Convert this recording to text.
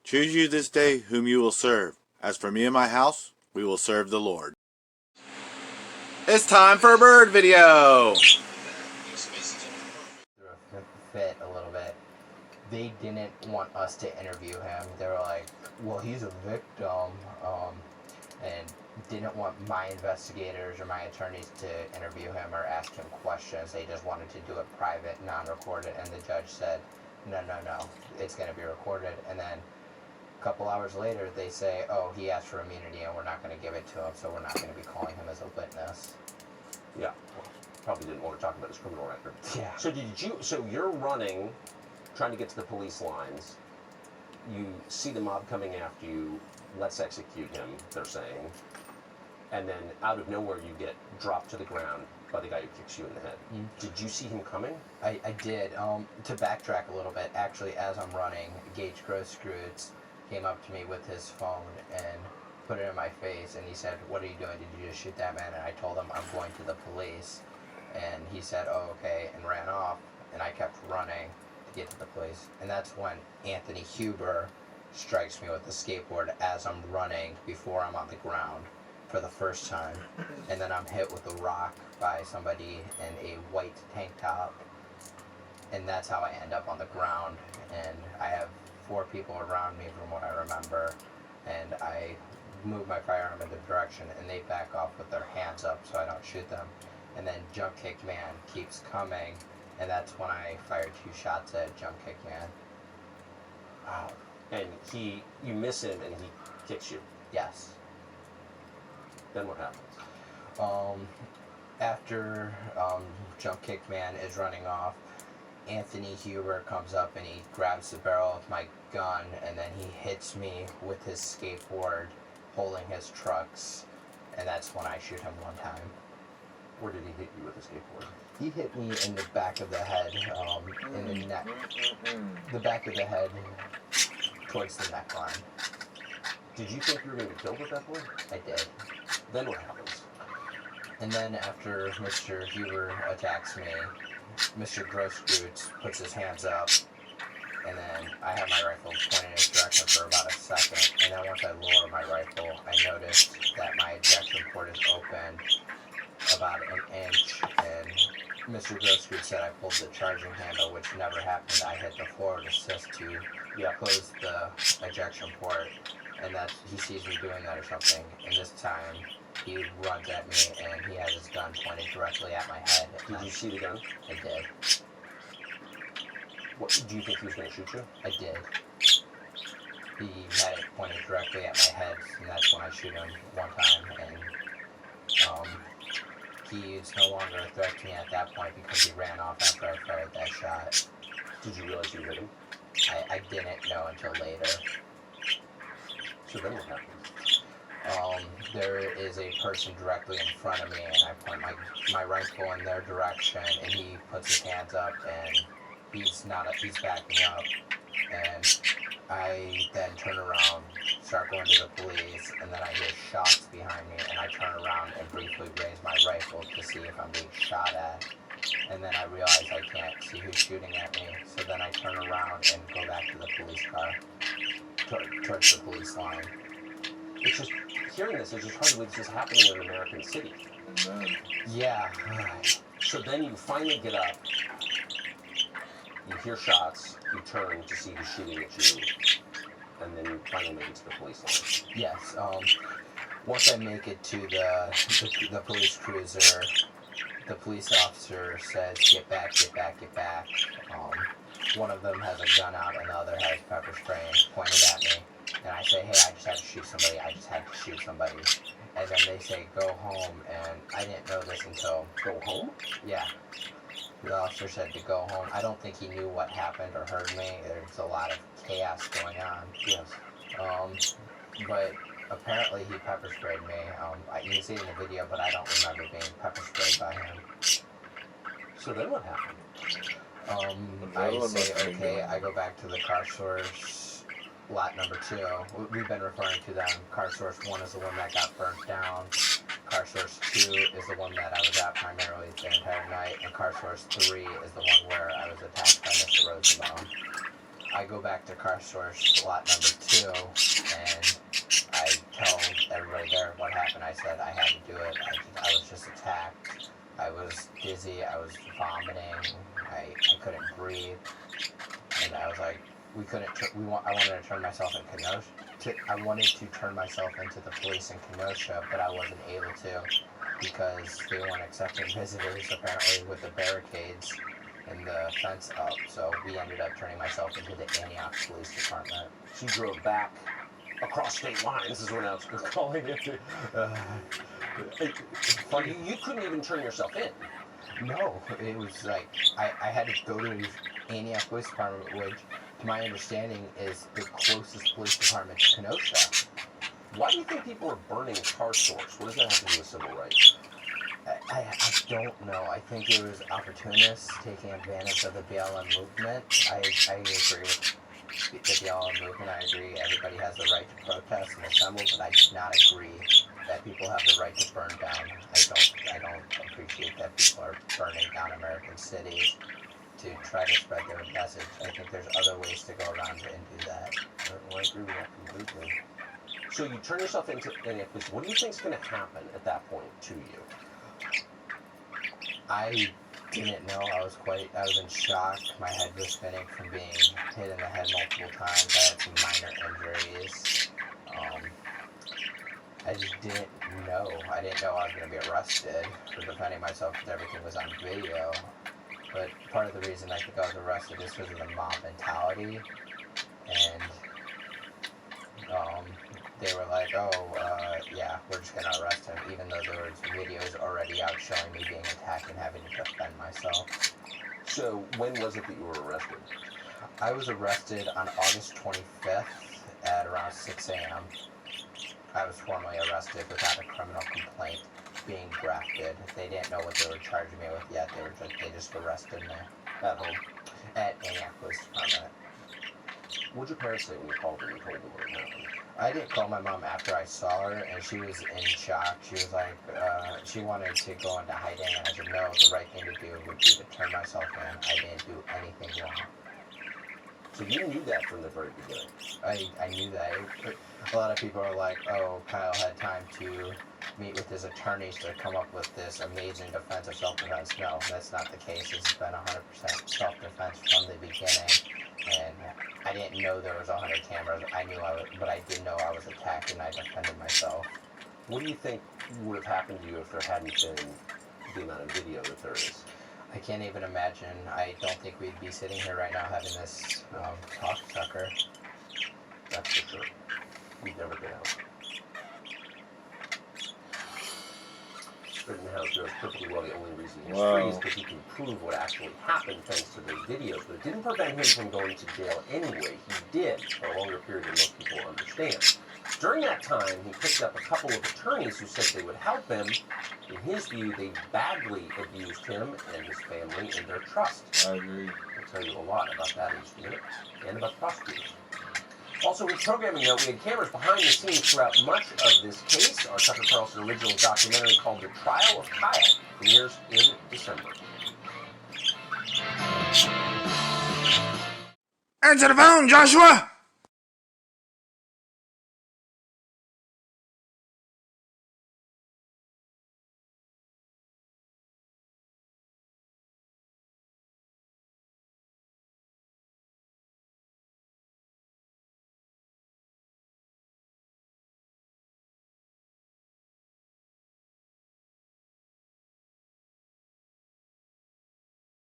Choose you this day whom you will serve. As for me and my house, we will serve the Lord. It's time for a bird video. Fit a little bit. They didn't want us to interview him. They were like, well, he's a victim, and didn't want my investigators or my attorneys to interview him or ask him questions. They just wanted to do it private, non-recorded, and the judge said, no, it's going to be recorded. And then a couple hours later, they say, oh, he asked for immunity and we're not going to give it to him, so we're not going to be calling him as a witness. Yeah, well, probably didn't want to talk about his criminal record. Yeah. So you're running, trying to get to the police lines. You see the mob coming after you. Let's execute him, they're saying. And then out of nowhere, you get dropped to the ground by the guy who kicks you in the head. Did you see him coming? I did. To backtrack a little bit, actually, as I'm running, Gage Grosskreutz came up to me with his phone and put it in my face, and he said, what are you doing? Did you just shoot that man? And I told him I'm going to the police. And he said, oh, okay, and ran off, and I kept running to get to the police. And that's when Anthony Huber strikes me with the skateboard as I'm running before I'm on the ground for the first time. And then I'm hit with a rock by somebody in a white tank top. And that's how I end up on the ground. And I have 4 people around me from what I remember. And I move my firearm in the direction, and they back off with their hands up so I don't shoot them. And then Jump Kick Man keeps coming, and that's when I fired 2 shots at Jump Kick Man. Wow. And you miss him, and he kicks you. Yes. Then what happens? After Jump Kick Man is running off, Anthony Huber comes up and he grabs the barrel of my gun, and then he hits me with his skateboard holding his trucks, and that's when I shoot him 1 time. Where did he hit you with the skateboard? He hit me in the back of the head, in the neck. The back of the head towards the neckline. Did you think you were going to be killed at that point? I did. Then what happens? And then after Mr. Huber attacks me, Mr. Grosskreutz puts his hands up, and then I have my rifle pointed in his direction for about a second, and then once I lower my rifle, I noticed that my ejection port is open about an inch, and Mr. Grosskreutz said I pulled the charging handle, which never happened. I hit the forward assist to close the ejection port, and that he sees me doing that or something, and this time he runs at me and he has his gun pointed directly at my head. Did you see the gun? I did. What, do you think he was going to shoot you? I did. He had it pointed directly at my head, and that's when I shoot him 1 time, and he is no longer a threat to me at that point because he ran off after I fired that shot. Did you realize you hit him? I didn't know until later. So then what happened? There is a person directly in front of me, and I point my rifle in their direction, and he puts his hands up, and he's backing up, and I then turn around, start going to the police, and then I hear shots behind me, and I turn around and briefly raise my rifle to see if I'm being shot at, and then I realize I can't see who's shooting at me, so then I turn around and go back to the police car, towards the police line. It's just, hearing this, it's just hard to believe this is happening in an American city. Yeah. So then you finally get up, you hear shots, you turn to see who's shooting at you, and then you finally make it to the police line. Yes. Once I make it to the police cruiser, the police officer says, get back, get back, get back. One of them has a gun out and the other has pepper spray pointed at me. And I say, hey, I just had to shoot somebody. And then they say, go home. And I didn't know this until... Go home? Yeah. The officer said to go home. I don't think he knew what happened or heard me. There's a lot of chaos going on. Yes. But apparently he pepper sprayed me. You can see it in the video, but I don't remember being pepper sprayed by him. So then what happened? I say, okay, I go back to the car source, lot number 2. We've been referring to them. Car source 1 is the one that got burnt down. Car source 2 is the one that I was at primarily the entire night. And car source 3 is the one where I was attacked by Mr. Rosenbaum. I go back to car source lot number 2, and I tell everybody there what happened. I said I had to do it. I was just attacked. I was dizzy. I was vomiting. I couldn't breathe. And I was like, I wanted to turn myself in Kenosha. I wanted to turn myself into the police in Kenosha, but I wasn't able to because they weren't accepting visitors, apparently, with the barricades and the fence up. So we ended up turning myself into the Antioch Police Department. She drove back across state lines, is what I was calling it. You couldn't even turn yourself in. No, it was like I had to go to the Antioch Police Department, which, to my understanding, is the closest police department to Kenosha. Why do you think people are burning car stores? What does that have to do with civil rights? I don't know. I think it was opportunists taking advantage of the BLM movement. I agree with the BLM movement. I agree everybody has the right to protest and assemble, but I do not agree that people have the right to burn down. I don't appreciate that people are burning down American cities to try to spread their message. I think there's other ways to go around it and do that. I agree with that completely. So you turn yourself into Antioch Police. What do you think is going to happen at that point to you? I didn't know. I was in shock. My head was spinning from being hit in the head multiple times. I had some minor injuries. I just didn't know. I didn't know I was going to be arrested for defending myself because everything was on video. But part of the reason I think I was arrested is because of the mob mentality. And they were like, yeah, we're just going to arrest him, even though there was videos already out showing me being attacked and having to defend myself. So when was it that you were arrested? I was arrested on August 25th at around 6 a.m. I was formally arrested without a criminal complaint being drafted. They didn't know what they were charging me with yet. They just arrested me. At home? At Antioch Police Department. What did your parents say when you called them and told them what had happened? I didn't call my mom after I saw her, and she was in shock. She was like, she wanted to go into hiding, and I said, no, the right thing to do would be to turn myself in. I didn't do anything wrong. So you knew that from the very beginning? I knew that. A lot of people are like, oh, Kyle had time to meet with his attorneys to come up with this amazing defense of self-defense. No, that's not the case. It's been 100% self-defense from the beginning. And I didn't know there was 100 cameras. But I did know I was attacked and I defended myself. What do you think would have happened to you if there hadn't been the amount of video that there is? I can't even imagine. I don't think we'd be sitting here right now having this talk sucker. That's for sure. We'd never get out. Rittenhouse knows perfectly well the only reason he's free is because he can prove what actually happened thanks to those videos, but it didn't prevent him from going to jail anyway. He did for a longer period than most people understand. During that time, he picked up a couple of attorneys who said they would help him. In his view, they badly abused him and his family and their trust. I agree. I'll tell you a lot about that in just a minute, and about the prosecutors. Also, with programming note, we had cameras behind the scenes throughout much of this case. Our Tucker Carlson original documentary called The Trial of Kyle premieres in December. Answer the phone, Joshua!